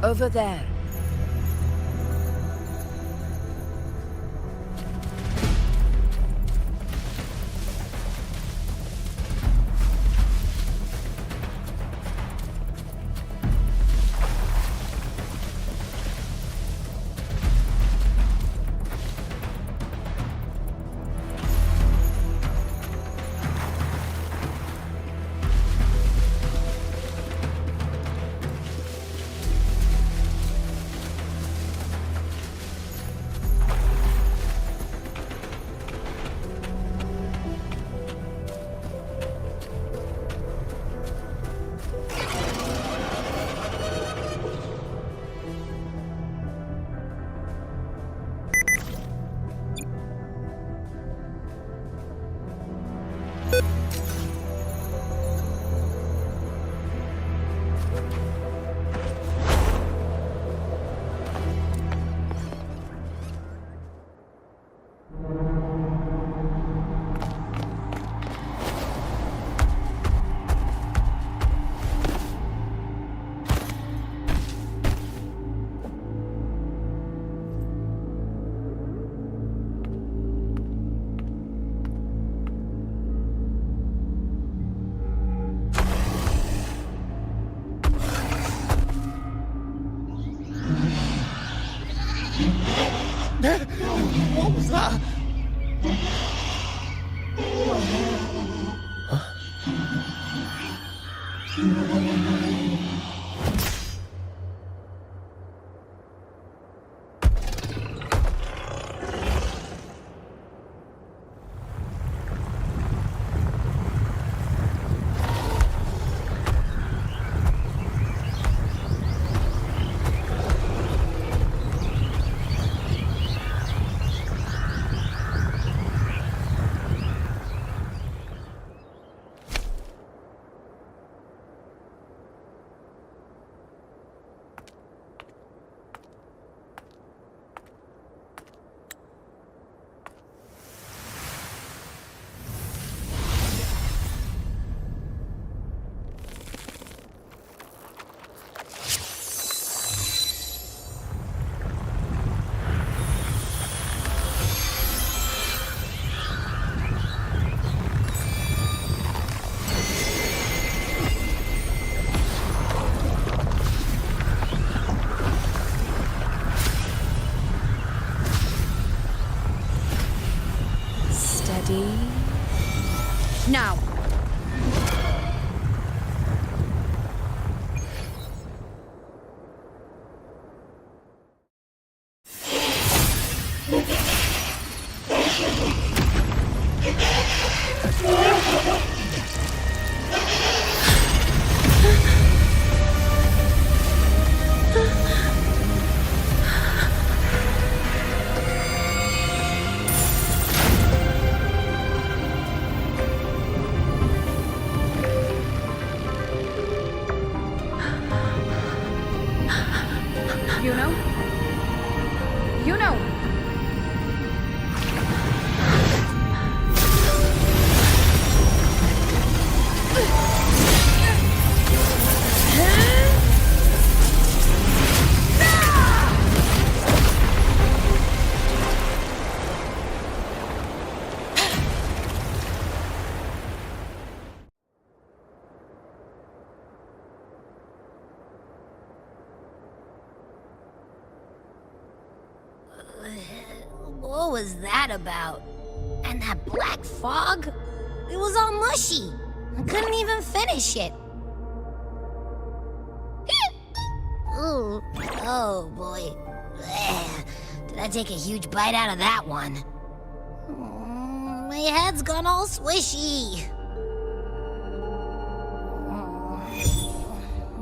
Over there. What was that? Now. You know. What was that about? And that black fog? It was all mushy. I couldn't even finish it. Ooh, oh boy. Did I take a huge bite out of that one? My head's gone all swishy.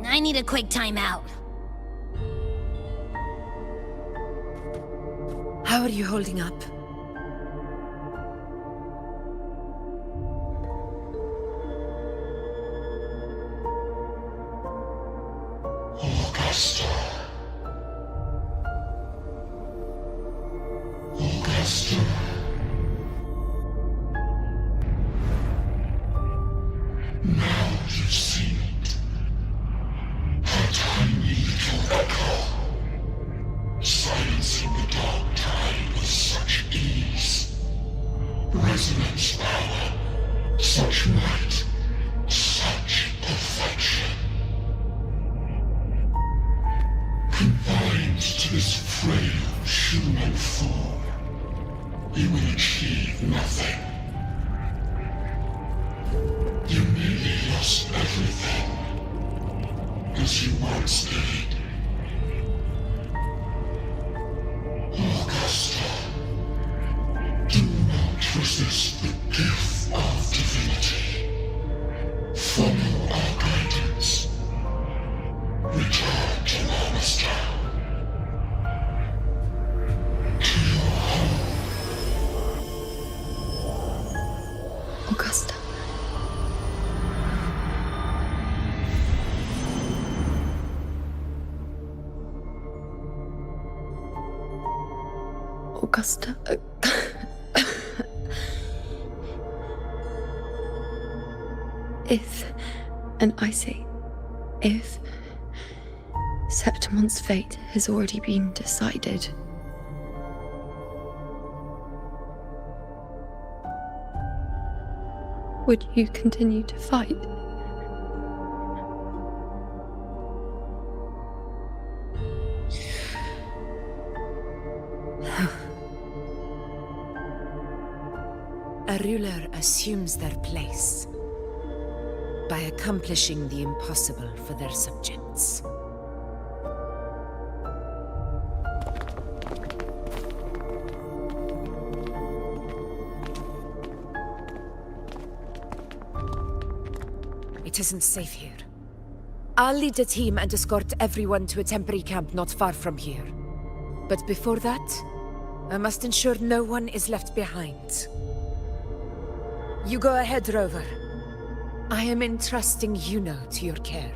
I need a quick timeout. How are you holding up? Augusta. Now you've seen it. Her tiny little echo. you will achieve nothing. You nearly lost everything, as you once did. Augusta, do not resist the gift of divinity. Follow our guidance. Return to Augusta. To your home. Augusta. Augusta. If, and I say, if Septimon's fate has already been decided, would you continue to fight? A ruler assumes their place by accomplishing the impossible for their subjects. It isn't safe here. I'll lead a team and escort everyone to a temporary camp not far from here. But before that, I must ensure no one is left behind. You go ahead, Rover. I am entrusting Yuno to your care.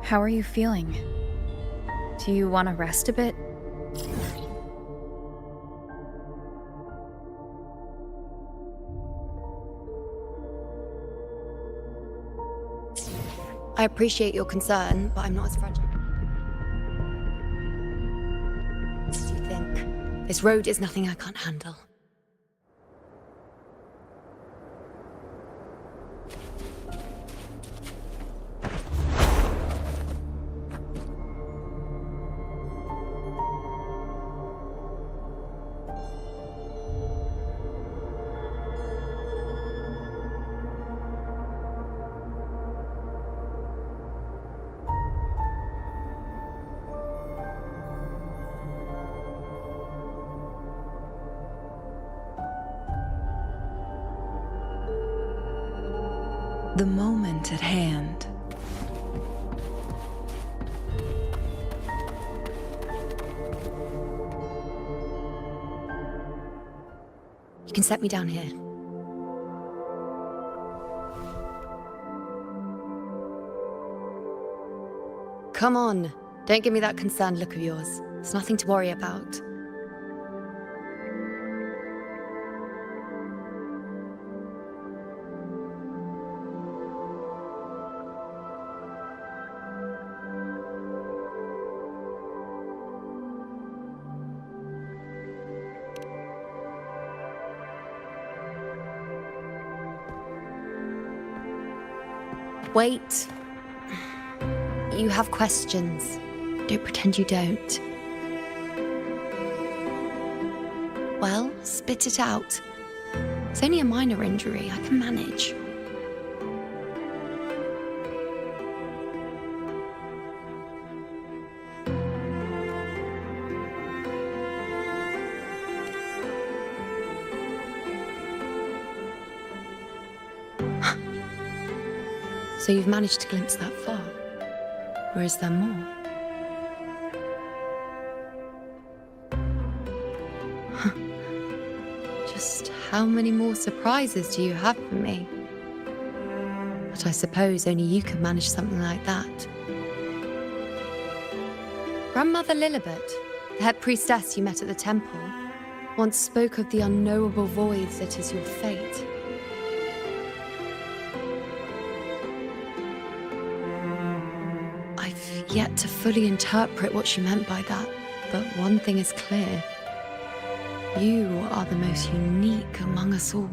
How are you feeling? Do you want to rest a bit? I appreciate your concern, but I'm not as fragile. What do you think? This road is nothing I can't handle. The moment at hand. You can set me down here. Come on, don't give me that concerned look of yours. It's nothing to worry about. Wait. You have questions. Don't pretend you don't. Well, spit it out. It's only a minor injury. I can manage. So you've managed to glimpse that far? Or is there more? Just how many more surprises do you have for me? But I suppose only you can manage something like that. Grandmother Lilibet, the head priestess you met at the temple, once spoke of the unknowable void that is your fate. Yet to fully interpret what she meant by that, but one thing is clear. You are the most unique among us all.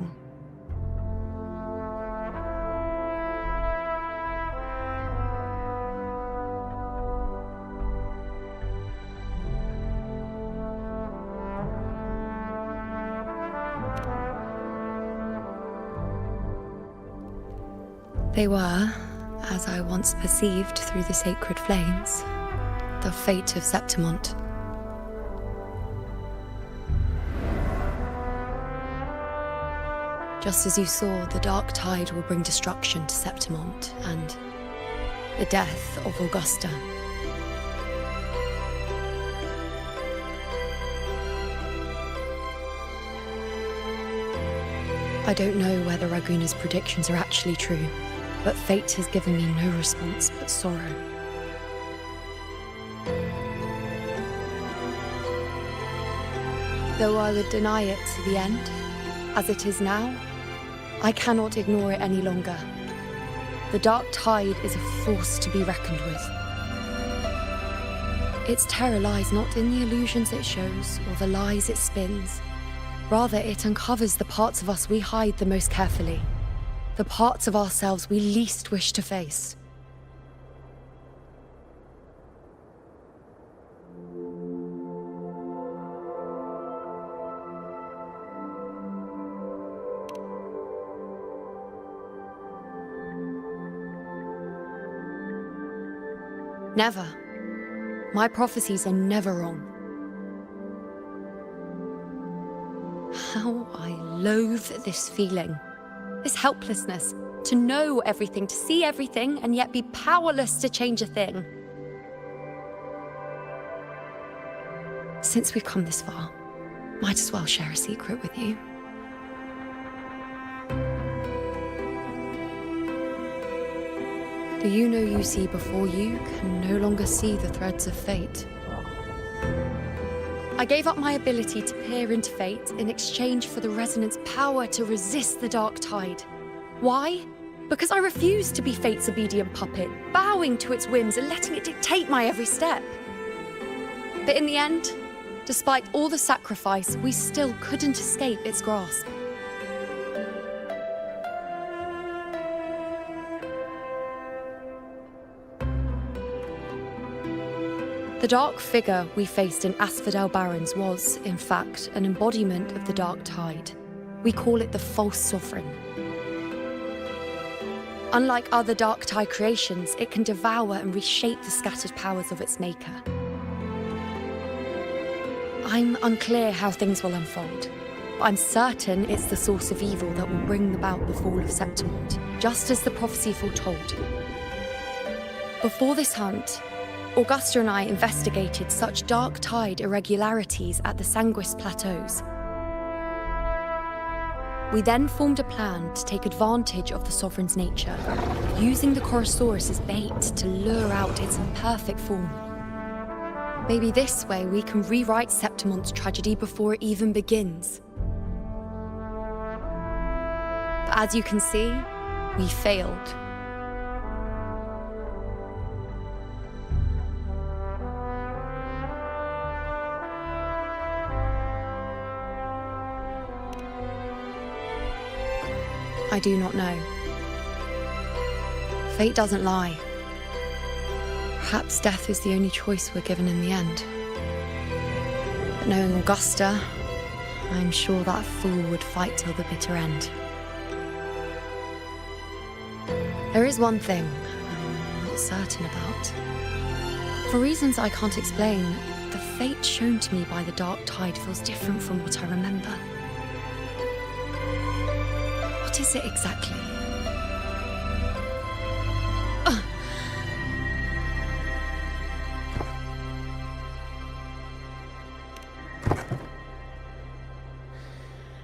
They were, as I once perceived through the sacred flames, the fate of Septimont. Just as you saw, the dark tide will bring destruction to Septimont and the death of Augusta. I don't know whether Raguna's predictions are actually true, but fate has given me no response but sorrow. Though I would deny it to the end, as it is now, I cannot ignore it any longer. The dark tide is a force to be reckoned with. Its terror lies not in the illusions it shows or the lies it spins. Rather, it uncovers the parts of us we hide the most carefully. The parts of ourselves we least wish to face. Never. My prophecies are never wrong. How I loathe this feeling. This helplessness, to know everything, to see everything, and yet be powerless to change a thing. Since we've come this far, might as well share a secret with you. Do you know you see before you can no longer see the threads of fate? I gave up my ability to peer into fate in exchange for the resonance power to resist the dark tide. Why? Because I refused to be fate's obedient puppet, bowing to its whims and letting it dictate my every step. But in the end, despite all the sacrifice, we still couldn't escape its grasp. The dark figure we faced in Asphodel Barrens was, in fact, an embodiment of the dark tide. We call it the false sovereign. Unlike other dark tide creations, it can devour and reshape the scattered powers of its maker. I'm unclear how things will unfold, but I'm certain it's the source of evil that will bring about the fall of Septimont, just as the prophecy foretold. Before this hunt, Augusta and I investigated such dark tide irregularities at the Sanguis Plateaus. We then formed a plan to take advantage of the Sovereign's nature, using the Chorosaurus as bait to lure out its imperfect form. Maybe this way we can rewrite Septimont's tragedy before it even begins. But as you can see, we failed. I do not know. Fate doesn't lie. Perhaps death is the only choice we're given in the end. But knowing Augusta, I'm sure that fool would fight till the bitter end. There is one thing I'm not certain about. For reasons I can't explain, the fate shown to me by the dark tide feels different from what I remember. What is it exactly?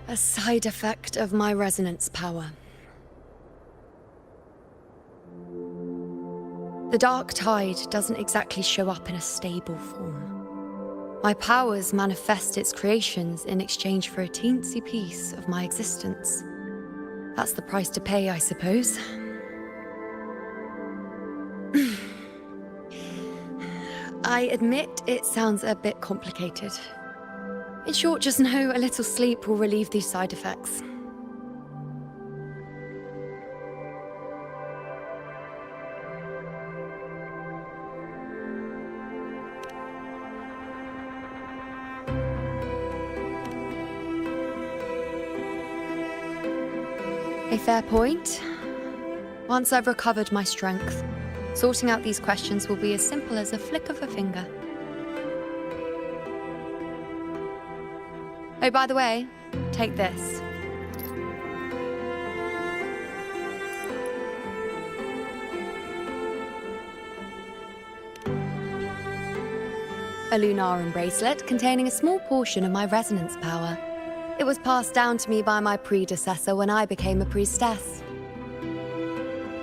A side effect of my resonance power. The dark tide doesn't exactly show up in a stable form. My powers manifest its creations in exchange for a teensy piece of my existence. That's the price to pay, I suppose. I admit it sounds a bit complicated. In short, just know a little sleep will relieve these side effects. A fair point. Once I've recovered my strength, sorting out these questions will be as simple as a flick of a finger. Oh, by the way, take this. A Lunarum bracelet containing a small portion of my resonance power. It was passed down to me by my predecessor when I became a priestess.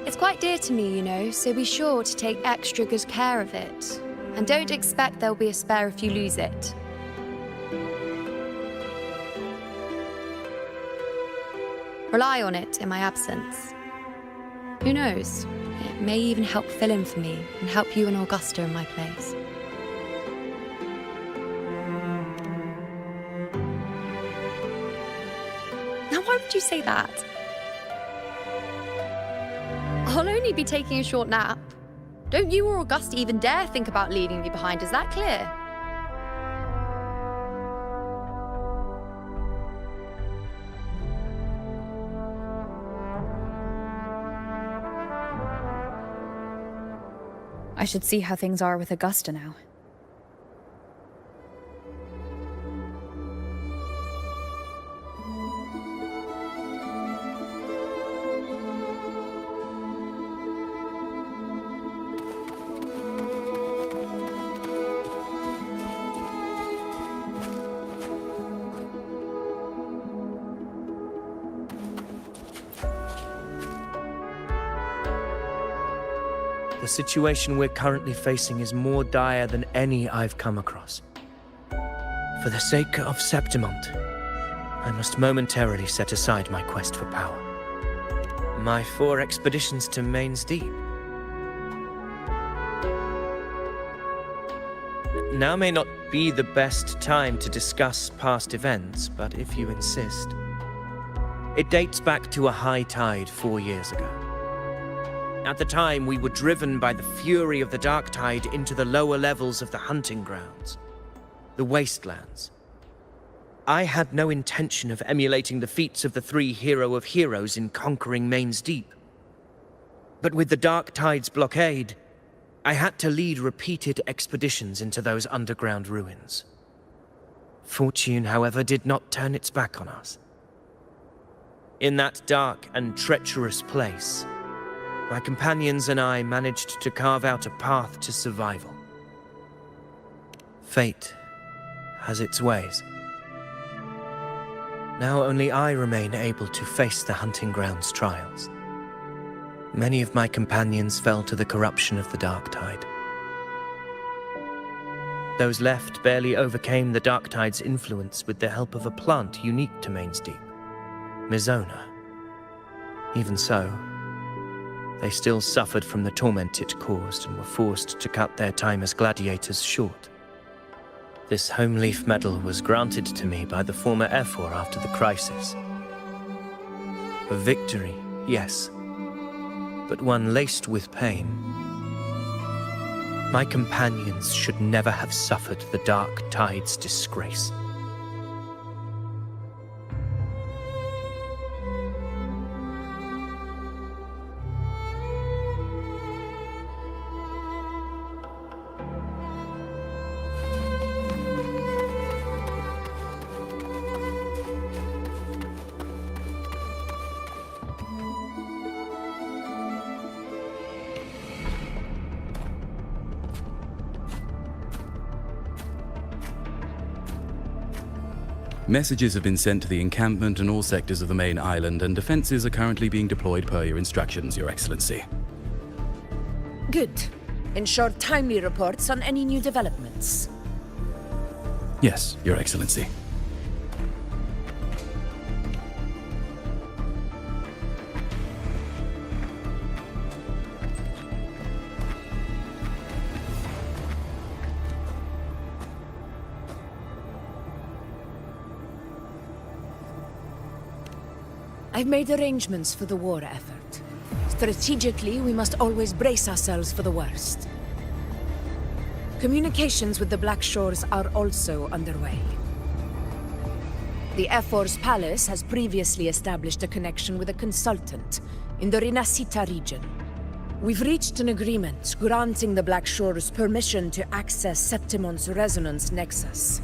It's quite dear to me, you know, so be sure to take extra good care of it. And don't expect there'll be a spare if you lose it. Rely on it in my absence. Who knows? It may even help fill in for me and help you and Augusta in my place. Now, why would you say that? I'll only be taking a short nap. Don't you or Augusta even dare think about leaving me behind, is that clear? I should see how things are with Augusta now. The situation we're currently facing is more dire than any I've come across. For the sake of Septimont, I must momentarily set aside my quest for power. My 4 expeditions to Main's Deep. Now may not be the best time to discuss past events, but if you insist. It dates back to a high tide 4 years ago. At the time, we were driven by the fury of the dark tide into the lower levels of the hunting grounds, the wastelands. I had no intention of emulating the feats of the 3 hero of heroes in conquering Main's Deep. But with the dark tide's blockade, I had to lead repeated expeditions into those underground ruins. Fortune, however, did not turn its back on us. In that dark and treacherous place, my companions and I managed to carve out a path to survival. Fate has its ways. Now only I remain able to face the hunting grounds trials. Many of my companions fell to the corruption of the dark tide. Those left barely overcame the dark tide's influence with the help of a plant unique to Main's Deep, Mizona. Even so, they still suffered from the torment it caused and were forced to cut their time as gladiators short. This home leaf medal was granted to me by the former Ephor after the crisis. A victory, yes, but one laced with pain. My companions should never have suffered the dark tide's disgrace. Messages have been sent to the encampment and all sectors of the main island, and defenses are currently being deployed per your instructions, Your Excellency. Good. Ensure timely reports on any new developments. Yes, Your Excellency. I've made arrangements for the war effort. Strategically, we must always brace ourselves for the worst. Communications with the Black Shores are also underway. The Ephor's palace has previously established a connection with a consultant in the Rinascita region. We've reached an agreement granting the Black Shores permission to access Septimon's resonance nexus.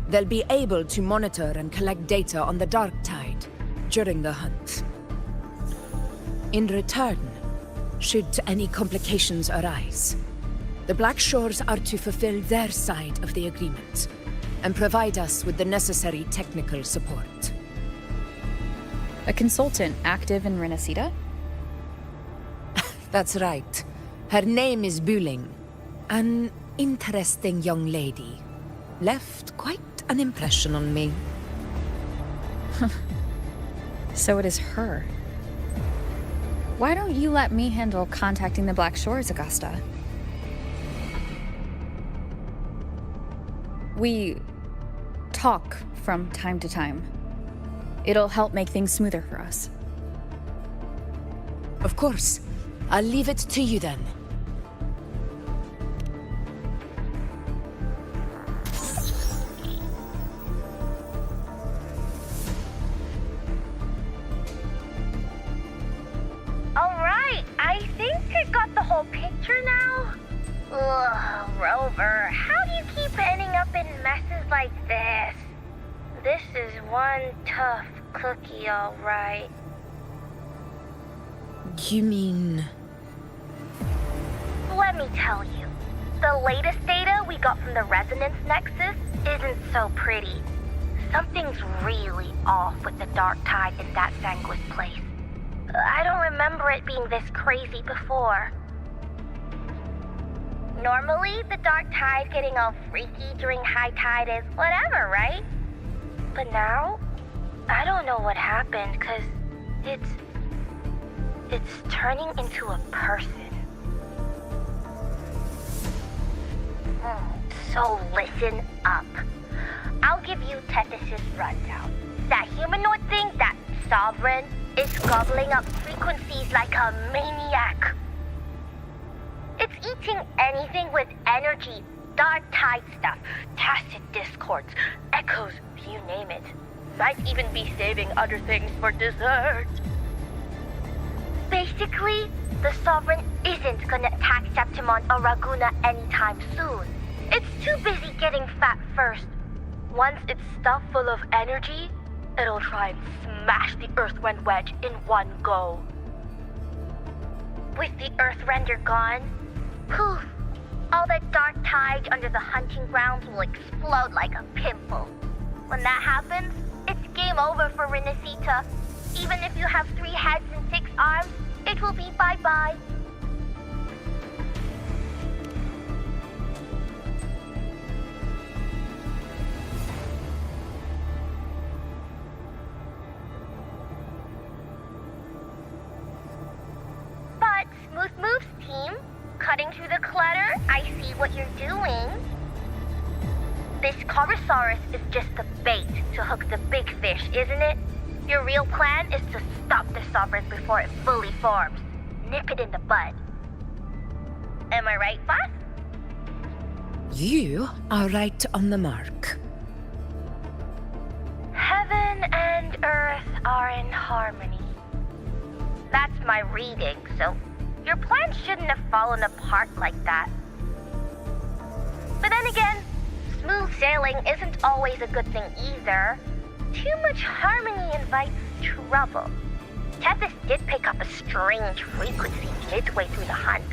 They'll be able to monitor and collect data on the Dark Tide during the hunt. In return, should any complications arise, the Black Shores are to fulfill their side of the agreement and provide us with the necessary technical support. A consultant active in Rinascita? That's right. Her name is Buling. An interesting young lady. Left quite an impression on me. So it is her. Why don't you let me handle contacting the Black Shores, Augusta? We talk from time to time. It'll help make things smoother for us. Of course. I'll leave it to you then. Alright, I think I got the whole picture now. Ugh, Rover, how do you keep ending up in messes like this? This is one tough cookie, alright. You mean... Let me tell you, the latest data we got from the resonance nexus isn't so pretty. Something's really off with the Dark Tide in that Sanguis place. I don't remember it being this crazy before. Normally, the Dark Tide getting all freaky during high tide is whatever, right? But now, I don't know what happened, cause it's turning into a person. So listen up. I'll give you Tethys' rundown. That humanoid thing, that Sovereign, is gobbling up frequencies like a maniac. It's eating anything with energy, Dark Tide stuff, tacit discords, echoes, you name it. Might even be saving other things for dessert. Basically, the Sovereign isn't gonna attack Septimon or Raguna anytime soon. It's too busy getting fat first. Once it's stuffed full of energy, it'll try and smash the Earthrend wedge in one go. With the Earthrender gone, poof, all that Dark Tide under the hunting grounds will explode like a pimple. When that happens, it's game over for Rinascita. Even if you have 3 heads and 6 arms, it will be bye-bye. But Smooth Moves team, cutting through the clutter, I see what you're doing. This Corosaurus is just the bait to hook the big fish, isn't it? Your real plan is to stop the Sovereign before it fully forms. Nip it in the bud. Am I right, boss? You are right on the mark. Heaven and Earth are in harmony. That's my reading, so your plan shouldn't have fallen apart like that. But then again, smooth sailing isn't always a good thing either. Too much harmony invites trouble. Tethys did pick up a strange frequency midway through the hunt.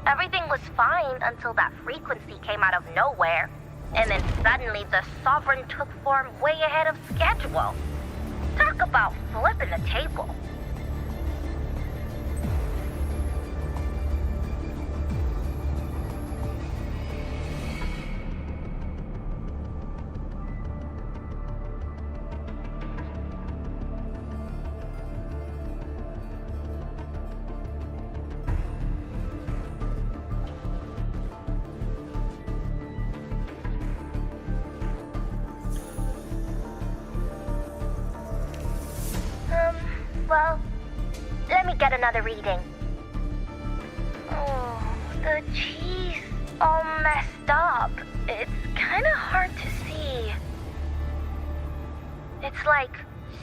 Everything was fine until that frequency came out of nowhere, and then suddenly the Sovereign took form way ahead of schedule. Talk about flipping the table. Well, let me get another reading. Oh, the cheese all messed up. It's kind of hard to see. It's like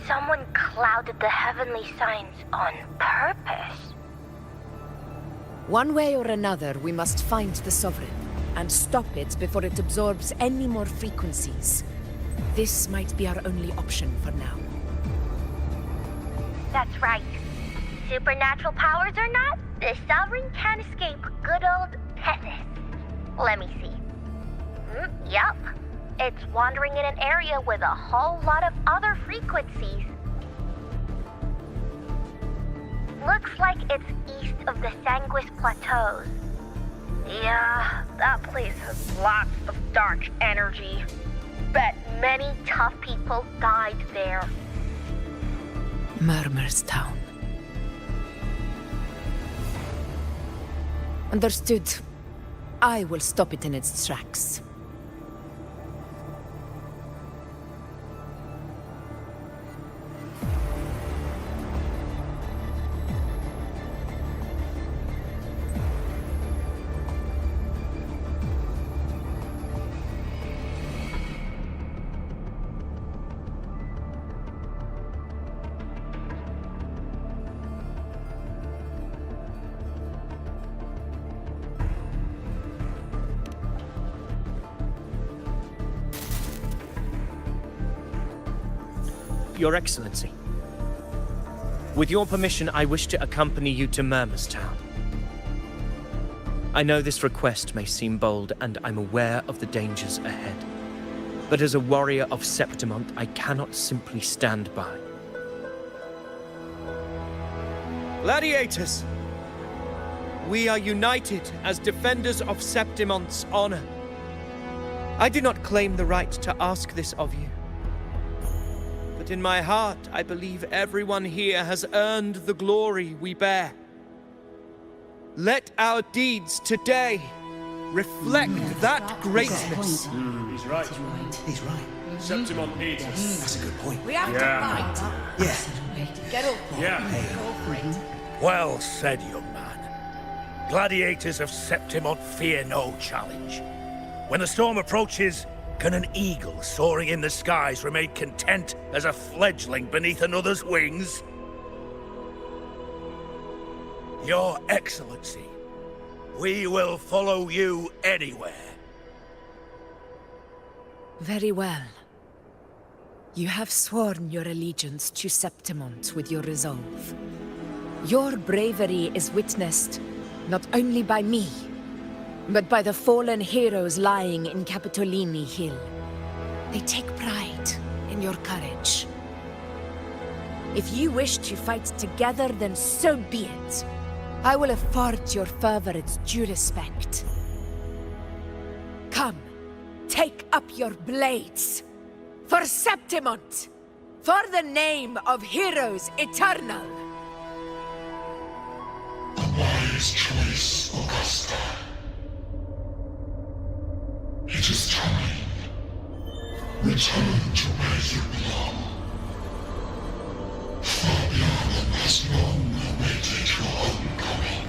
someone clouded the heavenly signs on purpose. One way or another, we must find the Sovereign and stop it before it absorbs any more frequencies. This might be our only option for now. That's right. Supernatural powers or not, the Sovereign can't escape good old Tethys. Let me see. Yup. It's wandering in an area with a whole lot of other frequencies. Looks like it's east of the Sanguis Plateaus. Yeah, that place has lots of dark energy. Bet many tough people died there. Murmur's Town. Understood. I will stop it in its tracks. Your Excellency. With your permission, I wish to accompany you to Murmur's Town. I know this request may seem bold, and I'm aware of the dangers ahead. But as a warrior of Septimont, I cannot simply stand by. Gladiators! We are united as defenders of Septimont's honor. I do not claim the right to ask this of you. But in my heart, I believe everyone here has earned the glory we bear. Let our deeds today reflect that greatness. He's right. He's right. Septimont needs us. That's a good point. We have to fight. Yeah. Get up. Yeah. Well said, young man. Gladiators of Septimont fear no challenge. When the storm approaches, can an eagle soaring in the skies remain content as a fledgling beneath another's wings? Your Excellency, we will follow you anywhere. Very well. You have sworn your allegiance to Septimont with your resolve. Your bravery is witnessed not only by me, but by the fallen heroes lying in Capitolini Hill. They take pride in your courage. If you wish to fight together, then so be it. I will afford your fervor its due respect. Come, take up your blades. For Septimont! For the name of heroes eternal! A wise choice, Augusta. It is time. Return to where you belong. Fabiana has long awaited your homecoming.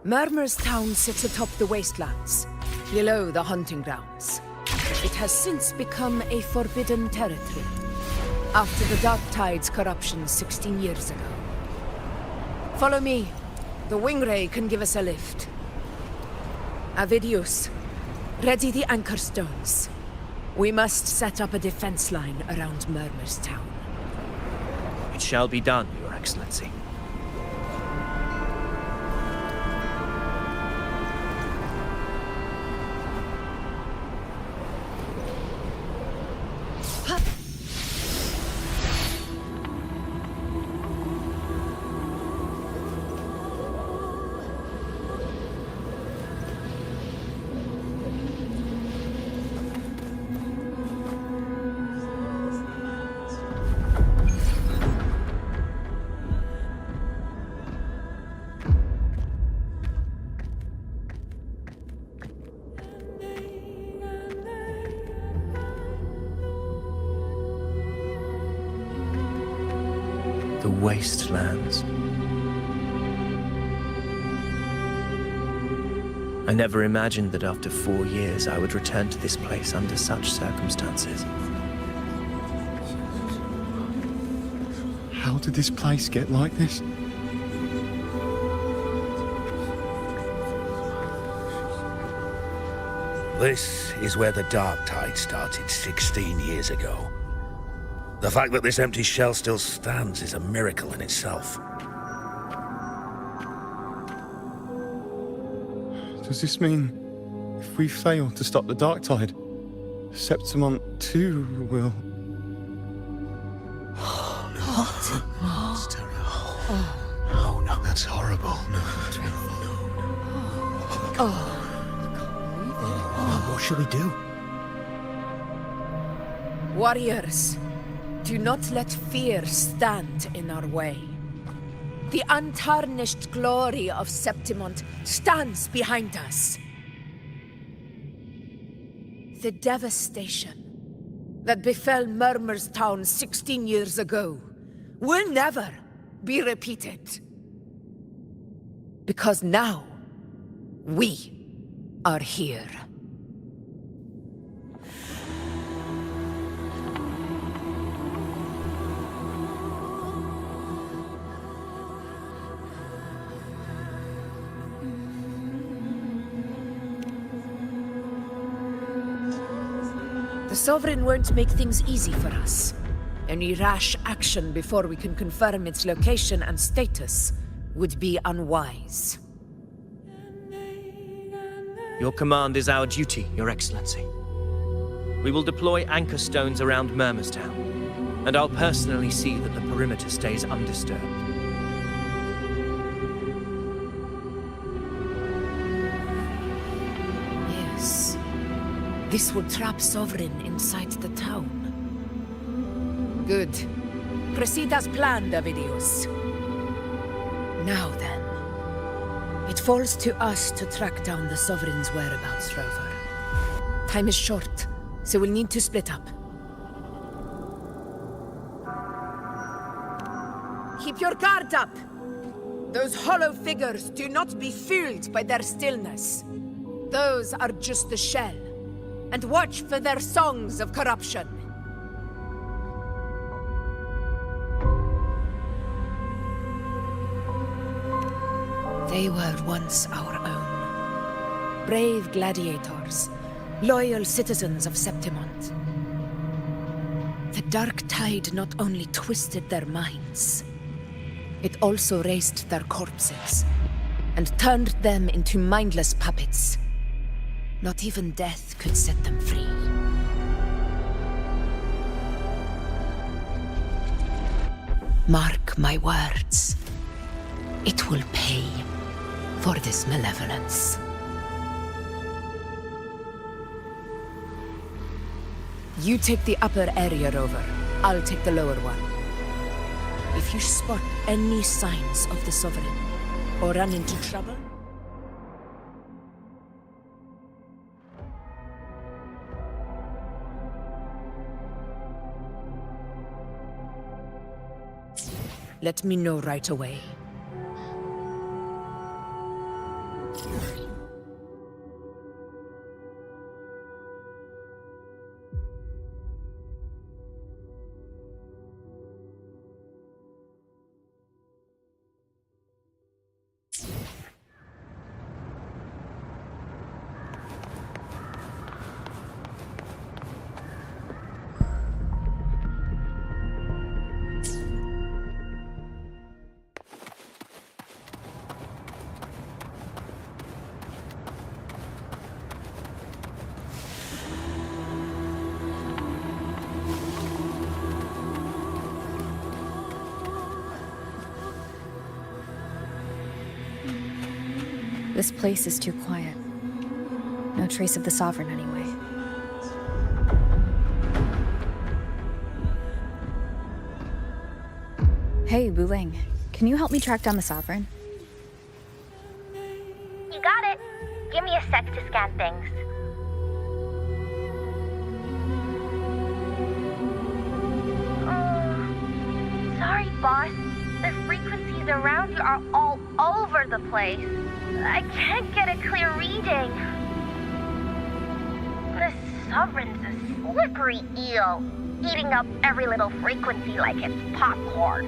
Murmur's Town sits atop the wastelands, below the hunting grounds. It has since become a forbidden territory, after the Dark Tide's corruption 16 years ago. Follow me. The Wingray can give us a lift. Avidius, ready the anchor stones. We must set up a defense line around Murmur's Town. It shall be done, Your Excellency. to wastelands. I never imagined that after 4 years I would return to this place under such circumstances. How did this place get like this? This is where the dark tide started 16 years ago. The fact that this empty shell still stands is a miracle in itself. Does this mean if we fail to stop the dark tide, Septimont too will... That's terrible. Oh no, that's horrible. No. What should we do? Warriors, do not let fear stand in our way. The untarnished glory of Septimont stands behind us. The devastation that befell Murmur's town 16 years ago will never be repeated. Because now, we are here. The Sovereign won't make things easy for us. Any rash action before we can confirm its location and status would be unwise. Your command is our duty, Your Excellency. We will deploy anchor stones around Murmurstown, and I'll personally see that the perimeter stays undisturbed. Yes. This will trap Sovereign inside the town. Good. Proceed as planned, Avidius. Now then. It falls to us to track down the Sovereign's whereabouts, Rover. Time is short, so we'll need to split up. Keep your guard up! Those hollow figures do not be fooled by their stillness. Those are just the shell. And watch for their songs of corruption. They were once our own. Brave gladiators, loyal citizens of Septimont. The dark tide not only twisted their minds, it also raised their corpses and turned them into mindless puppets. Not even death could set them free. Mark my words. It will pay for this malevolence. You take the upper area, Rover. I'll take the lower one. If you spot any signs of the Sovereign, or run into trouble, let me know right away. This place is too quiet. No trace of the Sovereign anyway. Hey, Wuling. Can you help me track down the Sovereign? You got it. Give me a sec to scan things. Sorry, boss. around you are all over the place. I can't get a clear reading. The Sovereign's a slippery eel, eating up every little frequency like it's popcorn.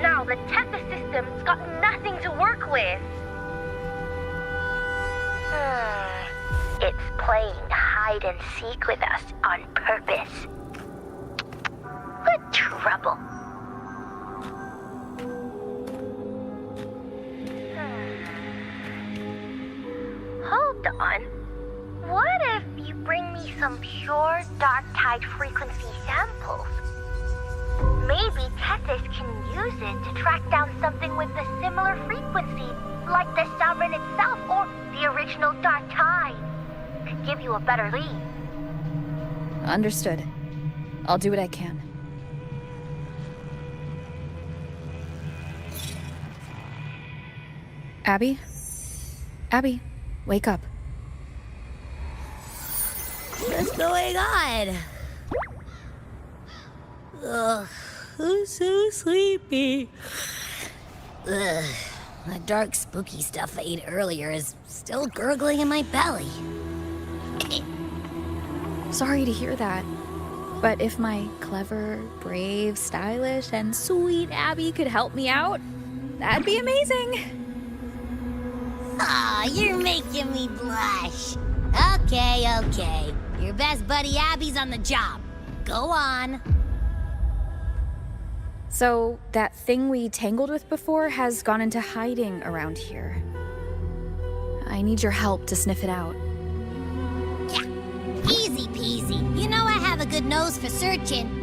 Now the Tethys system's got nothing to work with. It's playing hide and seek with us on purpose. What trouble. Hold on. What if you bring me some pure dark tide frequency samples? Maybe Tethys can use it to track down something with a similar frequency, like the Sovereign itself or the original dark tide. Could give you a better lead. Understood. I'll do what I can. Abby? Abby, wake up. What's going on? Ugh, I'm so sleepy. Ugh, that dark, spooky stuff I ate earlier is still gurgling in my belly. Sorry to hear that. But if my clever, brave, stylish, and sweet Abby could help me out, that'd be amazing. Aw, you're making me blush. Okay. Your best buddy Abby's on the job. Go on. So, that thing we tangled with before has gone into hiding around here. I need your help to sniff it out. Yeah, easy peasy. You know I have a good nose for searching.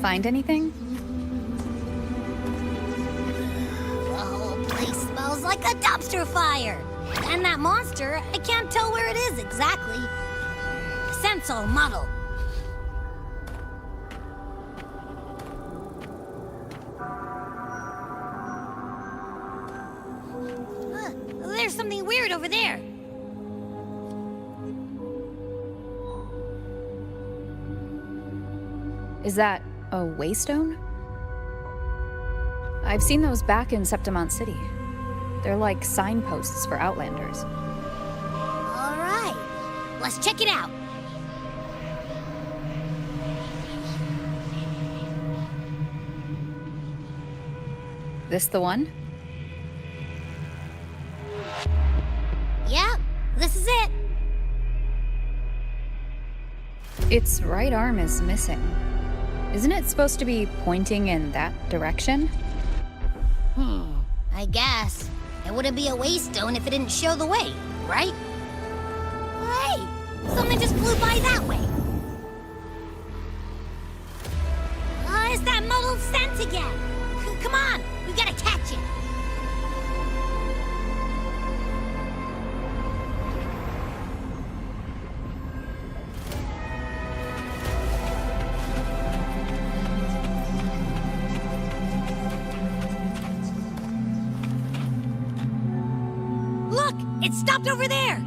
Find anything? The whole place smells like a dumpster fire. And that monster, I can't tell where it is exactly. Scent's all muddled. There's something weird over there. Is that a waystone? I've seen those back in Septimont City. They're like signposts for Outlanders. All right, let's check it out. This the one? Yep, this is it. Its right arm is missing. Isn't it supposed to be pointing in that direction? I guess. It wouldn't be a waystone if it didn't show the way, right? Hey, something just flew by that way. It's that muddled scent again. Come on, we gotta catch it. Look, it stopped over there.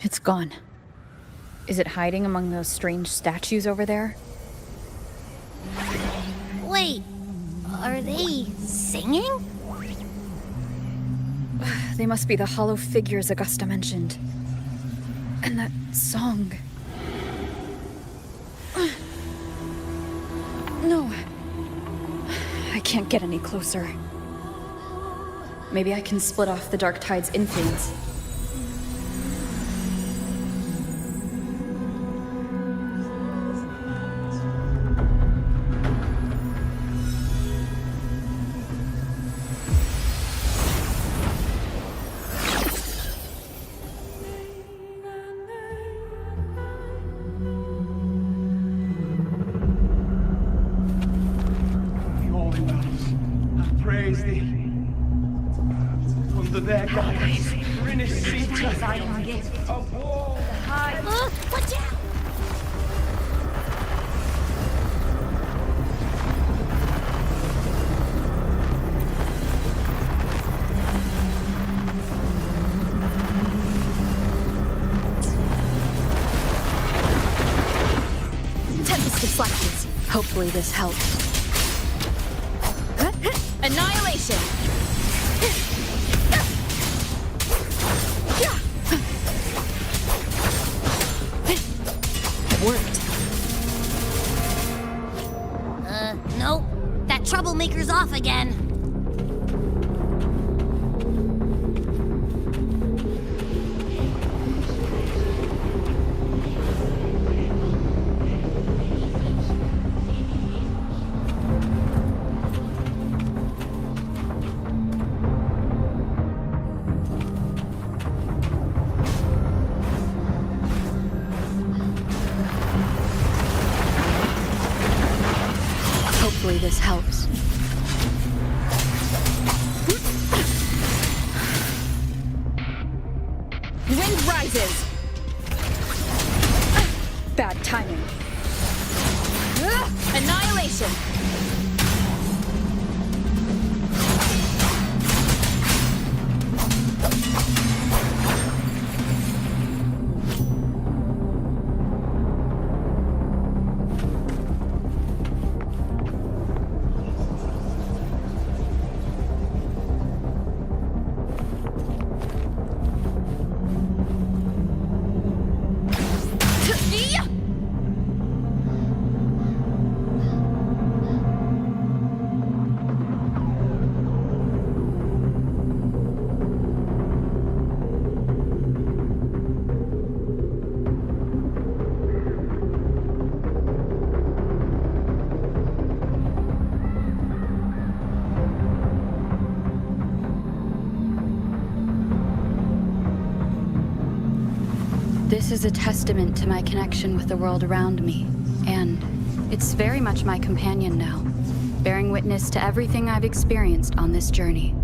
It's gone. Is it hiding among those strange statues over there? Wait, are they singing? They must be the hollow figures Augusta mentioned. And that song. No. I can't get any closer. Maybe I can split off the Dark Tide's influence. Praise thee. From the their goddess, Rinnis Sita, of war. Watch out! Tempest deflections. Hopefully this helps. Annihilation! It worked. Nope. That troublemaker's off again. Hopefully this helps. Wind rises! Bad timing. Annihilation! This is a testament to my connection with the world around me, and it's very much my companion now, bearing witness to everything I've experienced on this journey.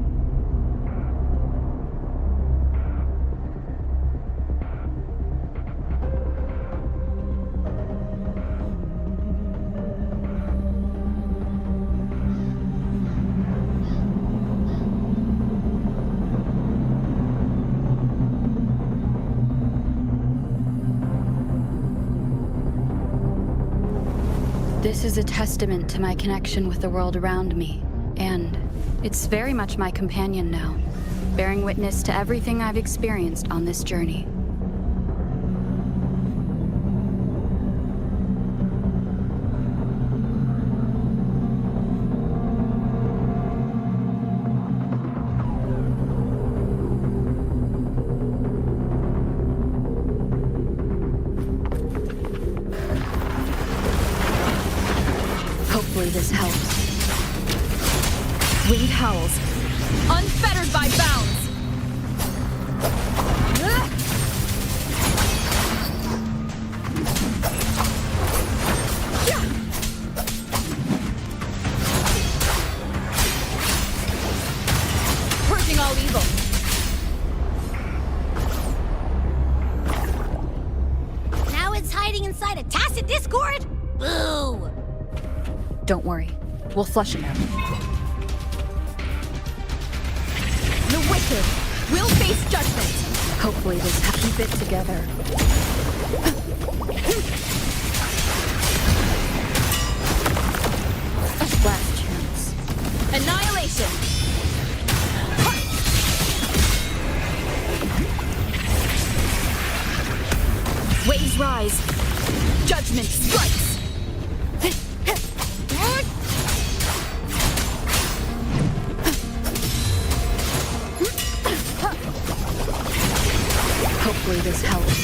This is a testament to my connection with the world around me, and it's very much my companion now, bearing witness to everything I've experienced on this journey. Hopefully this helps. Wind howls, unfettered by bounds. Purging all evil. Now it's hiding inside a tacit discord? Boo! Don't worry, we'll flush it out. The wicked will face judgment. Hopefully this keep it together. Last chance. Annihilation. Waves rise. Judgment strikes. Hopefully this helps.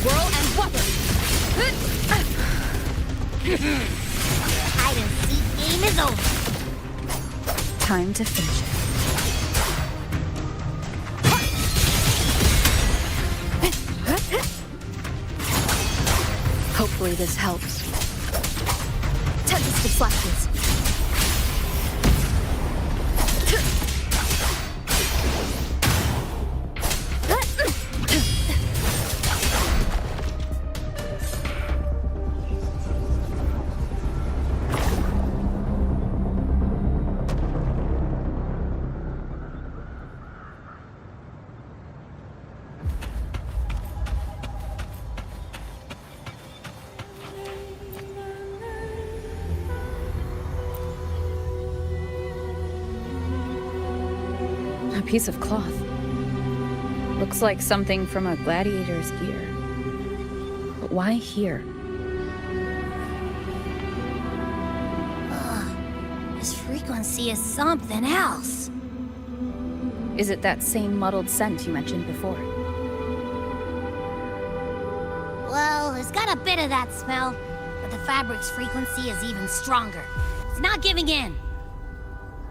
Whirl and weapon. Hide and seek game is over. Time to finish it. Hopefully this helps. Tempest deflections. A piece of cloth. Looks like something from a gladiator's gear. But why here? This frequency is something else. Is it that same muddled scent you mentioned before? Well, it's got a bit of that smell, but the fabric's frequency is even stronger. It's not giving in.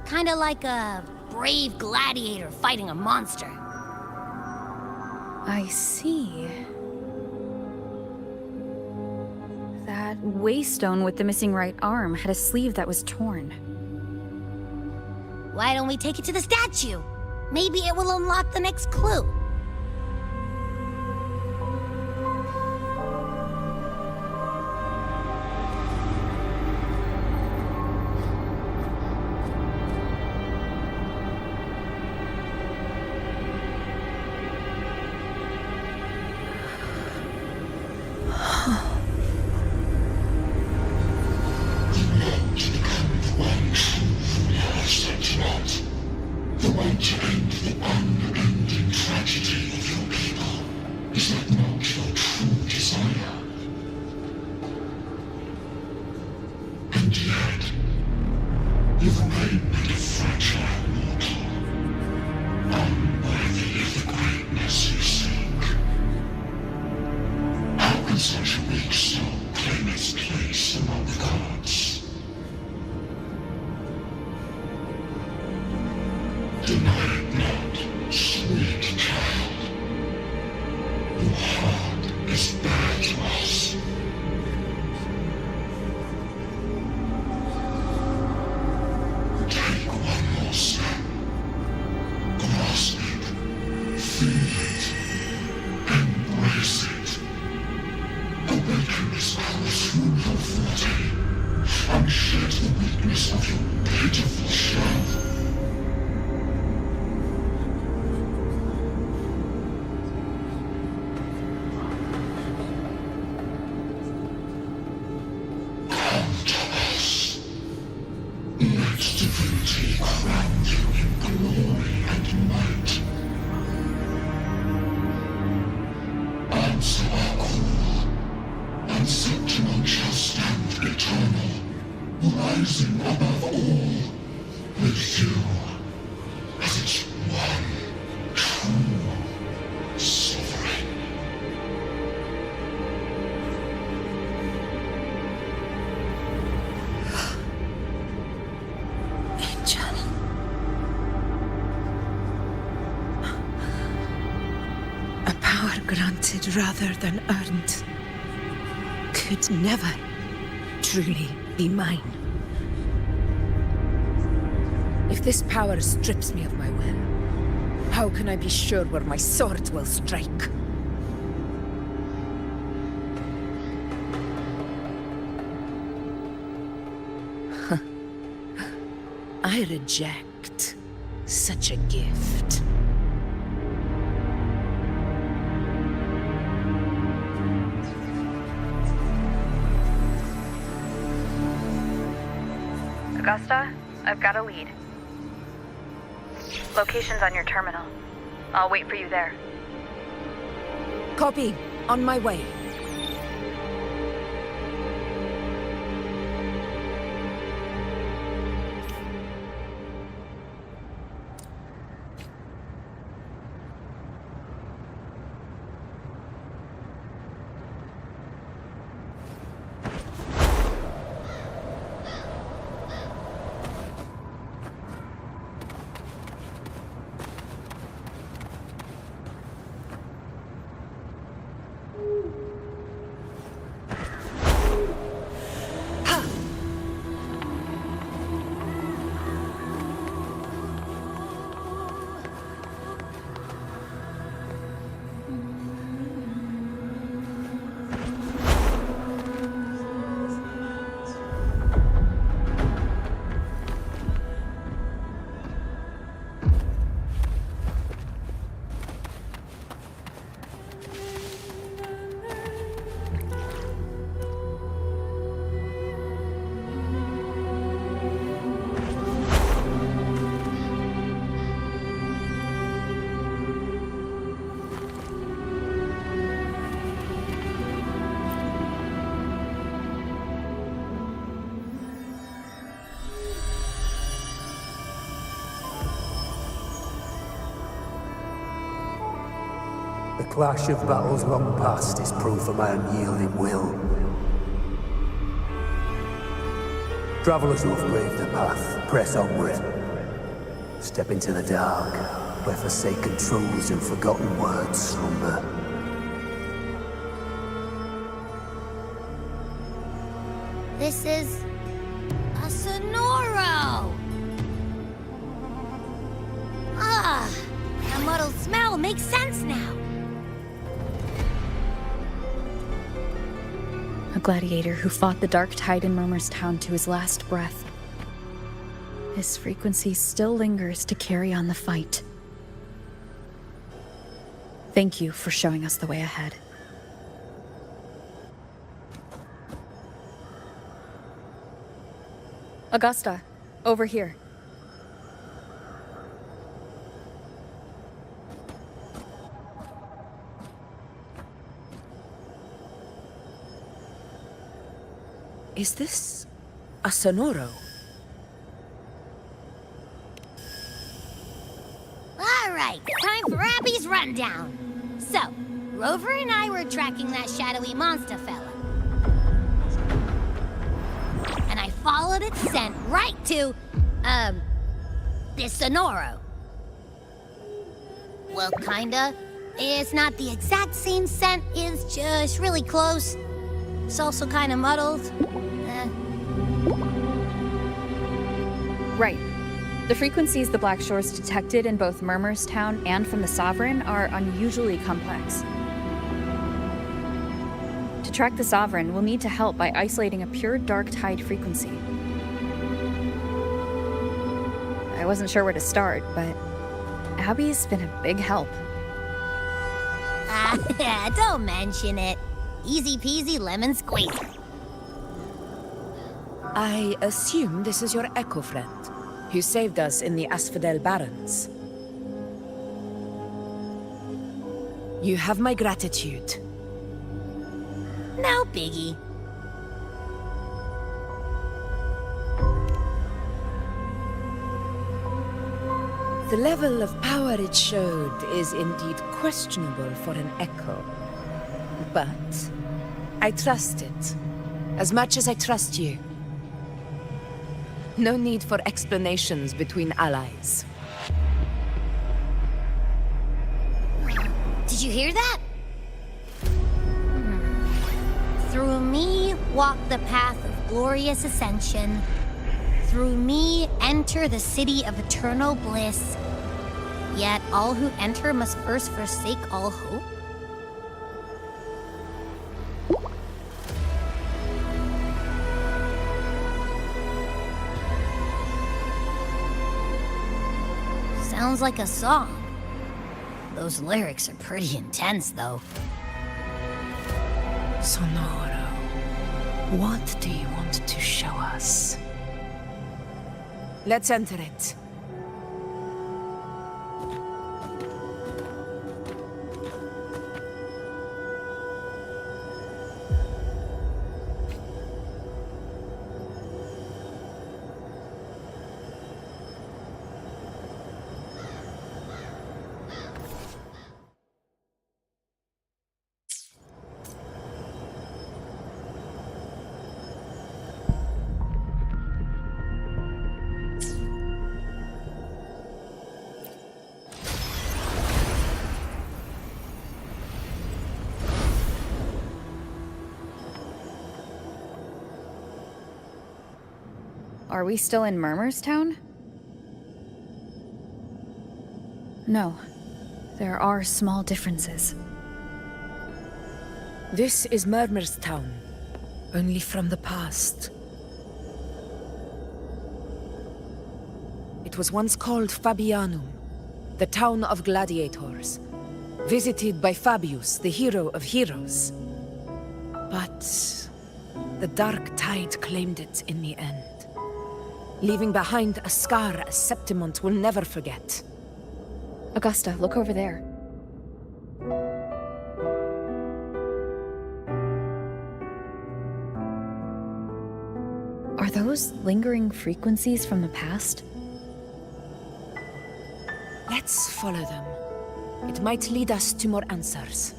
Kinda like a brave gladiator fighting a monster. I see. That waystone with the missing right arm had a sleeve that was torn. Why don't we take it to the statue? Maybe it will unlock the next clue. Granted rather than earned, could never truly be mine. If this power strips me of my will, how can I be sure where my sword will strike? I reject such a gift. Augusta, I've got a lead. Location's on your terminal. I'll wait for you there. Copy. On my way. The clash of battles long past is proof of my unyielding will. Travelers who have braved the path, press onward. Step into the dark, where forsaken truths and forgotten words slumber. This is a Sonoro! Ah, that muddled smell makes sense now. A gladiator who fought the dark tide in Murmurstown to his last breath. His frequency still lingers to carry on the fight. Thank you for showing us the way ahead. Augusta, over here. Is this a Sonoro? All right, time for Abby's rundown. So, Rover and I were tracking that shadowy monster fella. And I followed its scent right to, this Sonoro. Well, kinda. It's not the exact same scent, it's just really close. It's also kinda muddled. Right. The frequencies the Black Shores detected in both Murmurstown and from the Sovereign are unusually complex. To track the Sovereign, we'll need to help by isolating a pure dark tide frequency. I wasn't sure where to start, but Abby's been a big help. Don't mention it. Easy peasy lemon squeezer. I assume this is your echo friend, who saved us in the Asphodel Barrens. You have my gratitude. No biggie. The level of power it showed is indeed questionable for an echo. But I trust it, as much as I trust you. No need for explanations between allies. Did you hear that? Through me walk the path of glorious ascension. Through me enter the city of eternal bliss. Yet all who enter must first forsake all hope. Sounds like a song. Those lyrics are pretty intense, though. Sonoro, what do you want to show us? Let's enter it. Are we still in Murmurstown? No. There are small differences. This is Murmurstown, only from the past. It was once called Fabianum, the town of gladiators, visited by Fabius, the hero of heroes. But the dark tide claimed it in the end, leaving behind a scar Septimont will never forget. Augusta, look over there. Are those lingering frequencies from the past? Let's follow them. It might lead us to more answers.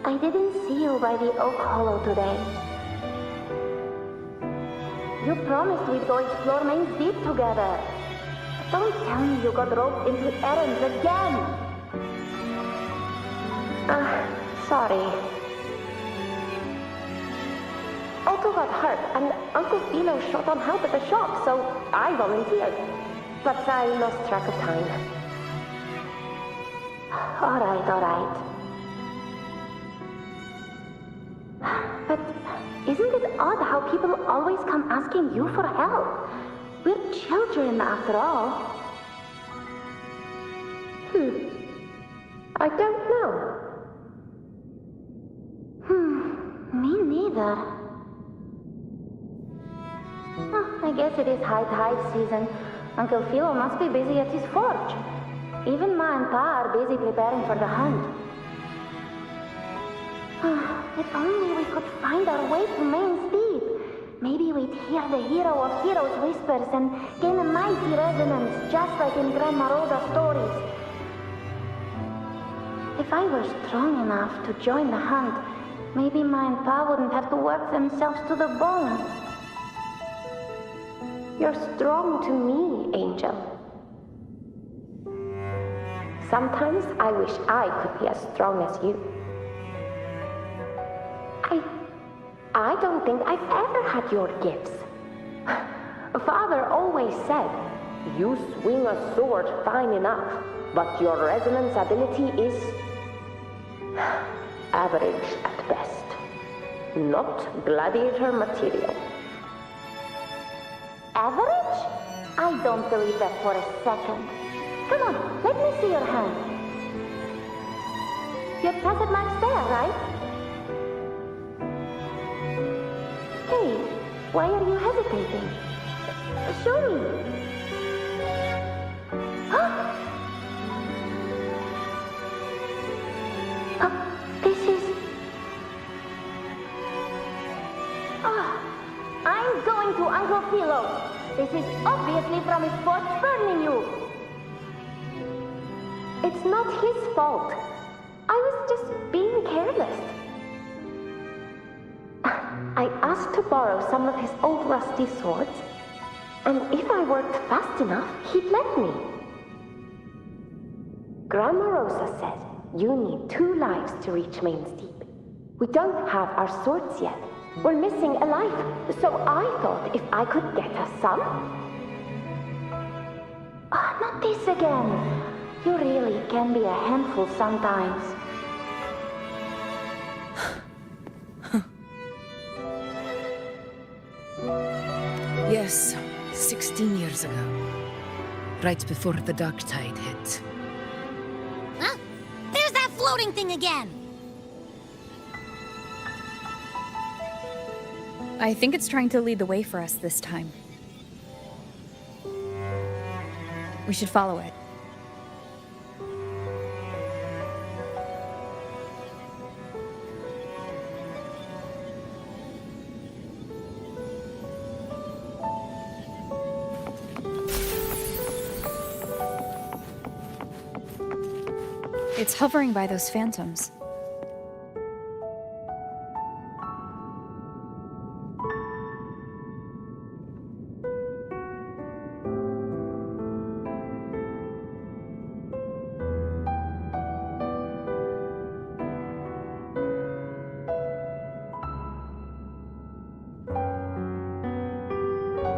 I didn't see you by the oak hollow today. You promised we'd go explore Main's Deep together. Don't tell me you got roped into errands again. Sorry. Otto got hurt, and Uncle Philo shot on help at the shop, so I volunteered. But I lost track of time. All right. But isn't it odd how people always come asking you for help? We're children, after all. I don't know. Me neither. I guess it is high tide season. Uncle Philo must be busy at his forge. Even Ma and Pa are busy preparing for the hunt. If only we could find our way to Main's Deep. Maybe we'd hear the hero of heroes whispers and gain a mighty resonance, just like in Grandma Rosa's stories. If I were strong enough to join the hunt, maybe Ma and Pa wouldn't have to work themselves to the bone. You're strong to me, Angel. Sometimes I wish I could be as strong as you. I don't think I've ever had your gifts. Father always said, you swing a sword fine enough, but your resonance ability is average at best. Not gladiator material. Average? I don't believe that for a second. Come on, let me see your hand. Your present mark's there, right? Hey, why are you hesitating? Show me. This is... I'm going to Uncle Philo. This is obviously from his forge burning you. It's not his fault. I was just being careless. I asked to borrow some of his old rusty swords, and if I worked fast enough, he'd let me. Grandma Rosa said you need 2 lives to reach Main's Deep. We don't have our swords yet. We're missing a life, so I thought if I could get us some... not this again. You really can be a handful sometimes. Yes, 16 years ago. Right before the dark tide hit. Huh? There's that floating thing again! I think it's trying to lead the way for us this time. We should follow it. It's hovering by those phantoms.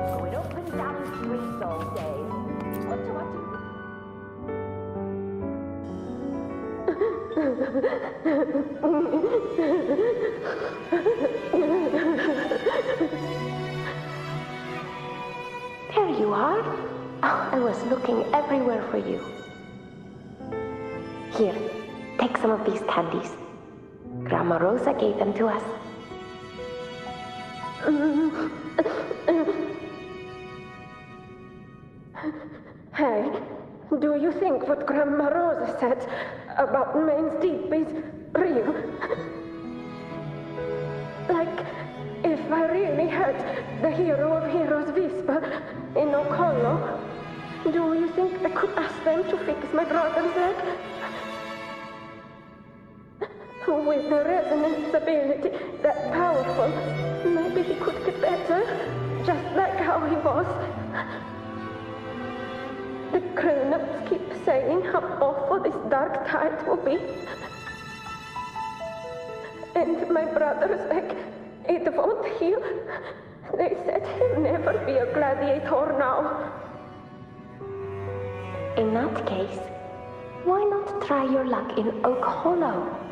Going up and down streets all day. There you are. Oh, I was looking everywhere for you. Here, take some of these candies. Grandma Rosa gave them to us. Hey, do you think what Grandma Rosa said about Main's Deep is real? Like, if I really had the hero of heroes whisper in Okolo, do you think I could ask them to fix my brother's leg? With the resonance ability that powerful, maybe he could get better, just like how he was. The grown-ups keep saying how awful this dark tide will be. And my brother's leg, it won't heal. They said he'll never be a gladiator now. In that case, why not try your luck in Oak Hollow?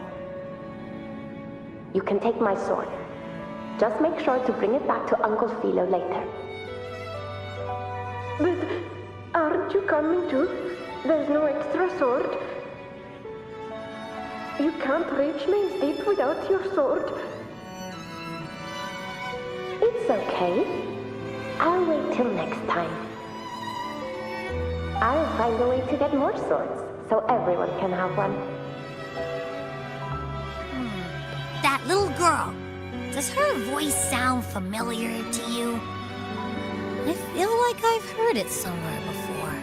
You can take my sword. Just make sure to bring it back to Uncle Philo later. But aren't you coming too? There's no extra sword. You can't reach Main's Deep without your sword. It's okay. I'll wait till next time. I'll find a way to get more swords, so everyone can have one. That little girl. Does her voice sound familiar to you? I feel like I've heard it somewhere before.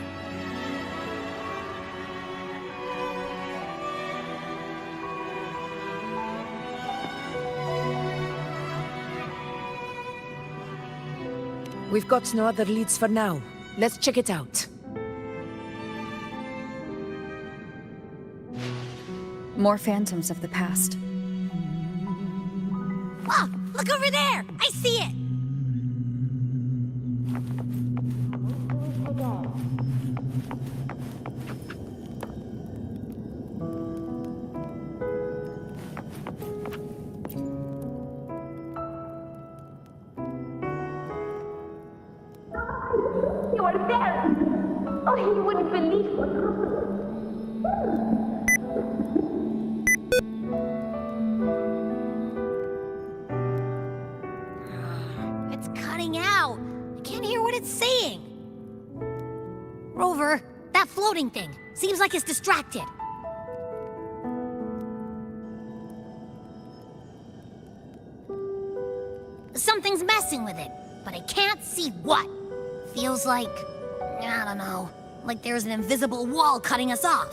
We've got no other leads for now. Let's check it out. More phantoms of the past. Whoa! Look over there! I see it! You are there! Oh, you wouldn't believe what happened. It's cutting out. I can't hear what it's saying. Rover, that floating thing. Seems like it's distracted. Something's messing with it, but I can't see what. Feels like, I don't know, like there's an invisible wall cutting us off.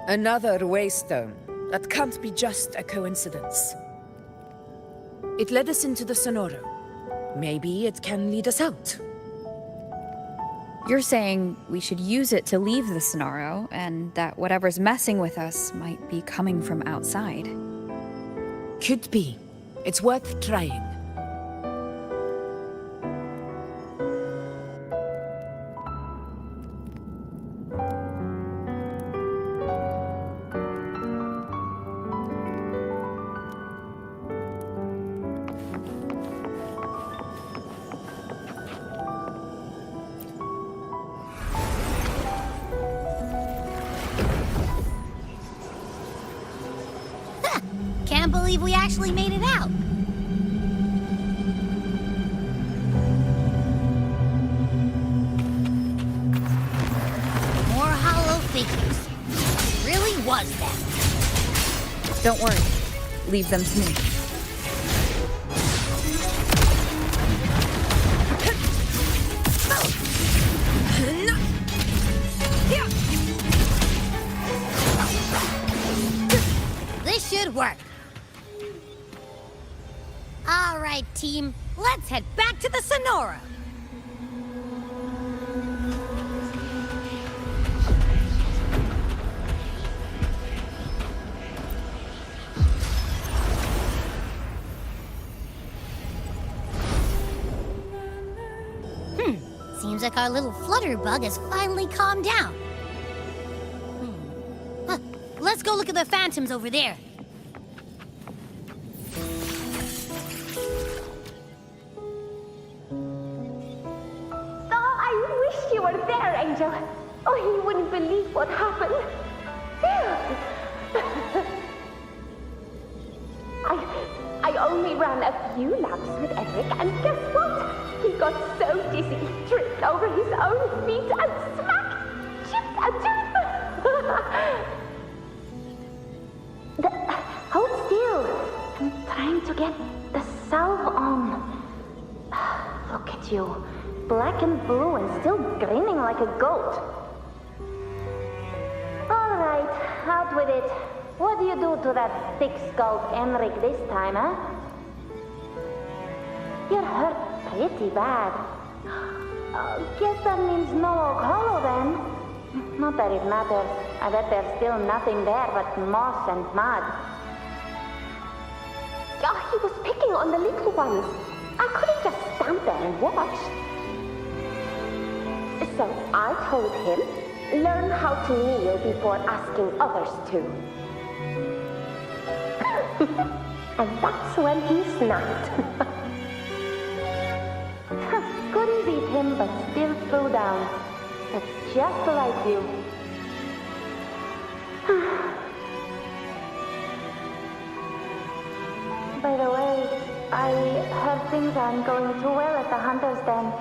Another waystone. That can't be just a coincidence. It led us into the Sonoro. Maybe it can lead us out. You're saying we should use it to leave the Sonoro, and that whatever's messing with us might be coming from outside. Could be. It's worth trying. Can't believe we actually made it out. More hollow figures. It really was them. Don't worry. Leave them to me. This should work. All right, team. Let's head back to the Sonora. Seems like our little flutterbug has finally calmed down. Huh. Let's go look at the phantoms over there. few laps with Eric, and guess what? He got so dizzy he tripped over his own feet and smack! Chipped a tooth! Hold still! I'm trying to get the salve on. Look at you. Black and blue and still grinning like a goat. All right, out with it. What do you do to that thick-skulled Enric this time, huh? You're hurt pretty bad. Guess that means no oak hollow then. Not that it matters. I bet there's still nothing there but moss and mud. He was picking on the little ones. I couldn't just stand there and watch. So I told him, learn how to kneel before asking others to. And that's when he snapped. Couldn't beat him, but still flew down. That's just like you. By the way, I heard things aren't going too well at the Hunter's Den.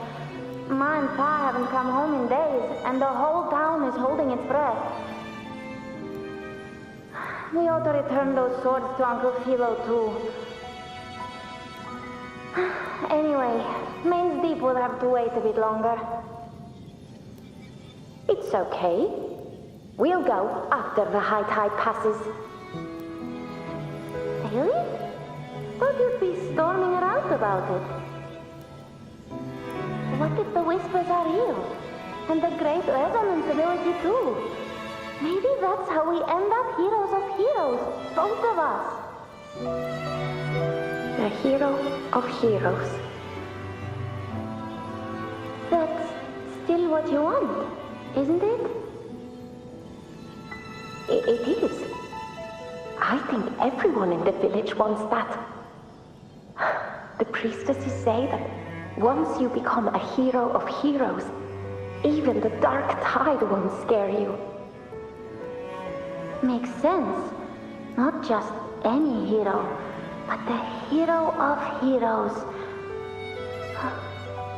Ma and Pa haven't come home in days, and the whole town is holding its breath. We ought to return those swords to Uncle Philo, too. Anyway, Main's Deep will have to wait a bit longer. It's okay. We'll go after the high tide passes. Really? Thought you'd be storming around about it. What if the whispers are real? And the great resonance ability too? Maybe that's how we end up heroes of heroes, both of us. A hero of heroes. That's still what you want, isn't it? It is. I think everyone in the village wants that. The priestesses say that once you become a hero of heroes, even the dark tide won't scare you. Makes sense. Not just any hero, but the hero of heroes.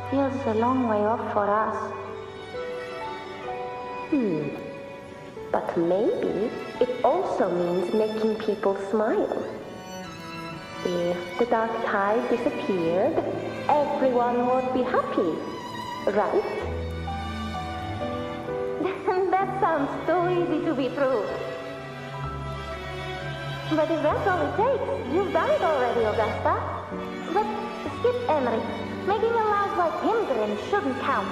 Feels a long way off for us. But maybe it also means making people smile. If the dark tide disappeared, everyone would be happy, right? That sounds too easy to be true. But if that's all it takes, you've done it already, Augusta. But skip Emmerich. Making a laugh like him grin shouldn't count.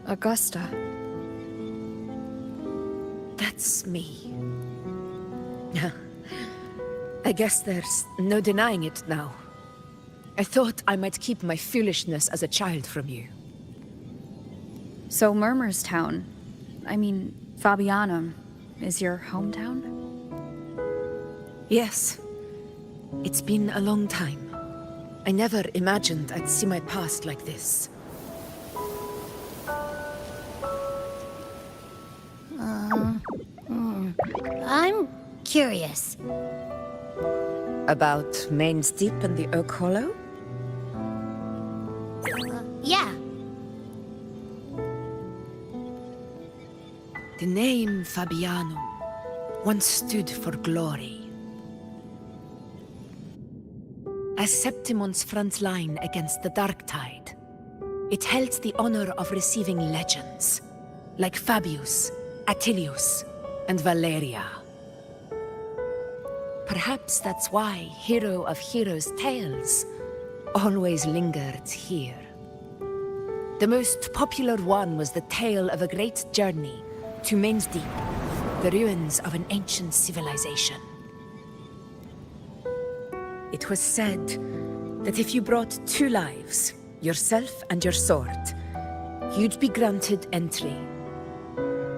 Augusta. That's me. I guess there's no denying it now. I thought I might keep my foolishness as a child from you. So Murmurstown, Fabianum, is your hometown? Yes. It's been a long time. I never imagined I'd see my past like this. I'm curious. About Main's Deep and the Oak Hollow? Yeah. The name Fabianum once stood for glory. As Septimon's front line against the Dark Tide, it held the honor of receiving legends, like Fabius, Attilius, and Valeria. Perhaps that's why Hero of Heroes' tales always lingered here. The most popular one was the tale of a great journey to Main's Deep, the ruins of an ancient civilization. It was said that if you brought 2 lives, yourself and your sword, you'd be granted entry.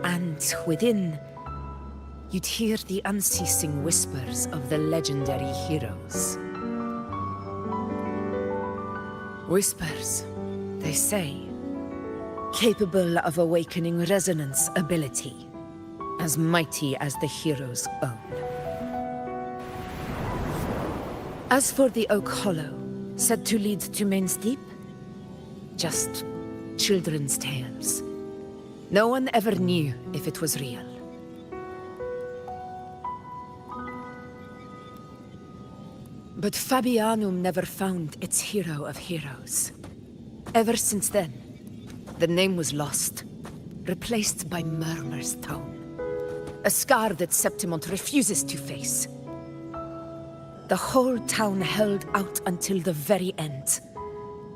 And within, you'd hear the unceasing whispers of the legendary heroes. Whispers, they say, capable of awakening resonance ability, as mighty as the hero's own. As for the Oak Hollow, said to lead to Main's Deep, just children's tales. No one ever knew if it was real. But Fabianum never found its hero of heroes. Ever since then, the name was lost, replaced by Murmur's tone. A scar that Septimont refuses to face. The whole town held out until the very end,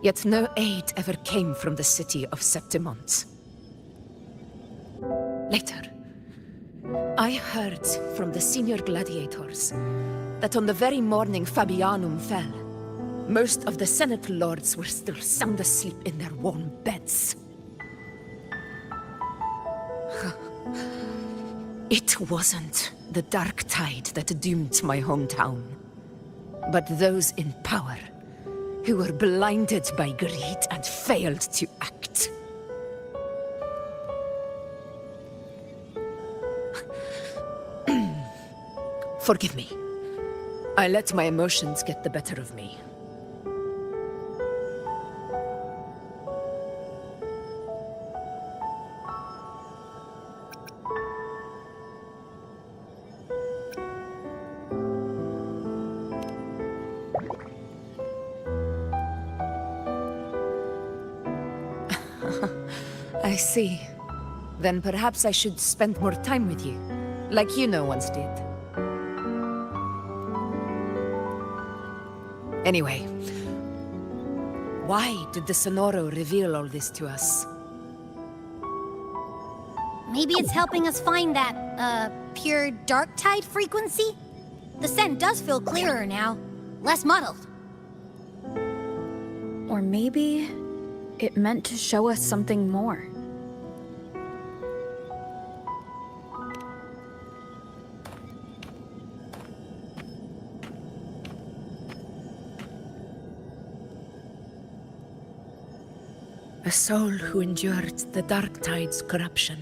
yet no aid ever came from the city of Septimont. Later, I heard from the senior gladiators that on the very morning Fabianum fell, most of the Senate lords were still sound asleep in their warm beds. It wasn't the dark tide that doomed my hometown, but those in power who were blinded by greed and failed to act. Forgive me. I let my emotions get the better of me. I see. Then perhaps I should spend more time with you, like you once did. Anyway, why did the Sonoro reveal all this to us? Maybe it's helping us find that, pure dark tide frequency? The scent does feel clearer now, less muddled. Or maybe it meant to show us something more. A soul who endured the dark tide's corruption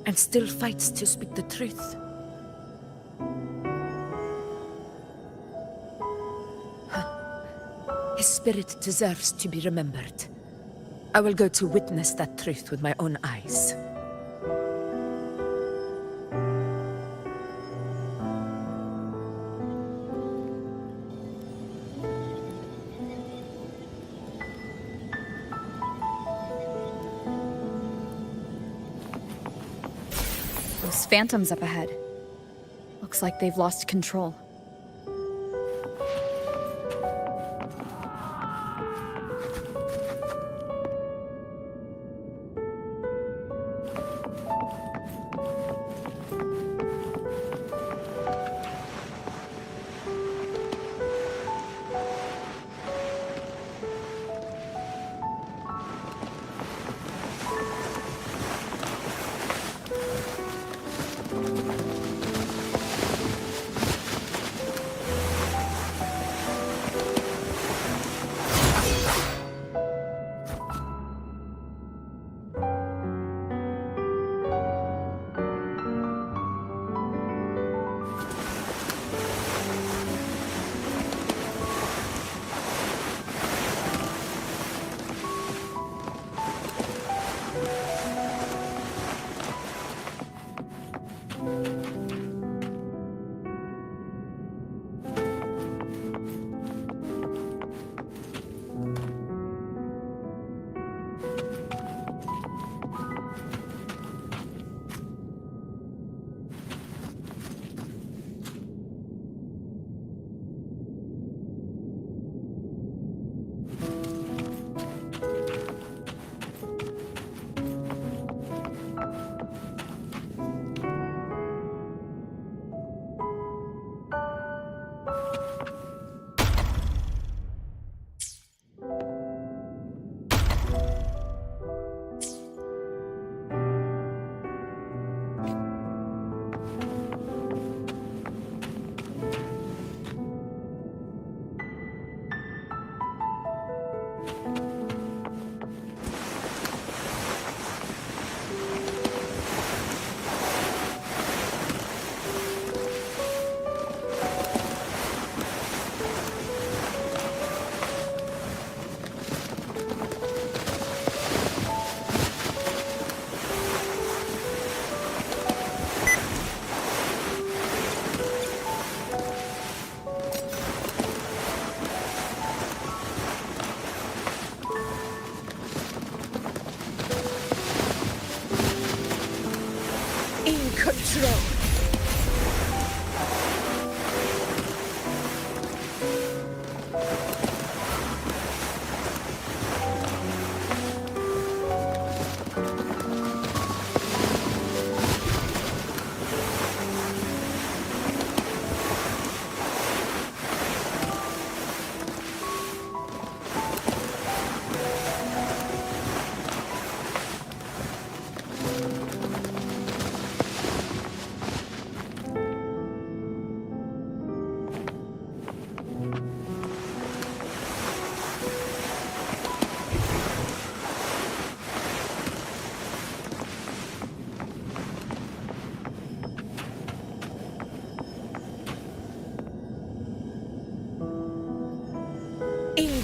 and still fights to speak the truth. His spirit deserves to be remembered. I will go to witness that truth with my own eyes. Those phantoms up ahead. Looks like they've lost control.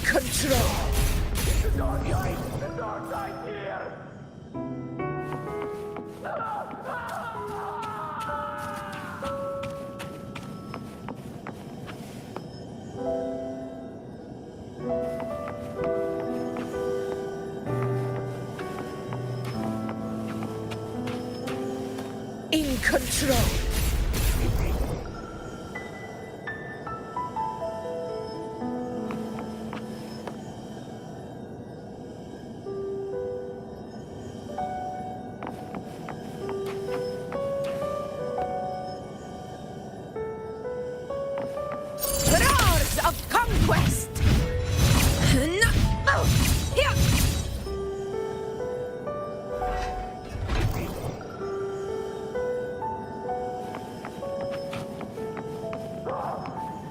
In control. The dark side here! In control. Roars of conquest! No! Oh! Here!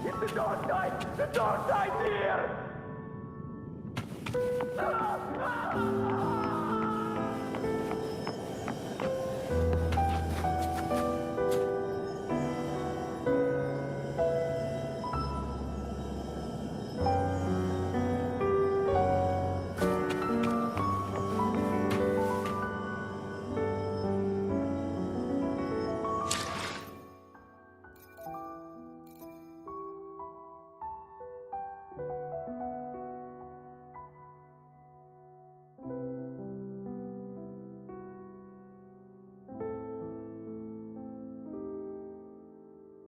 It's the dark side! The dark side here!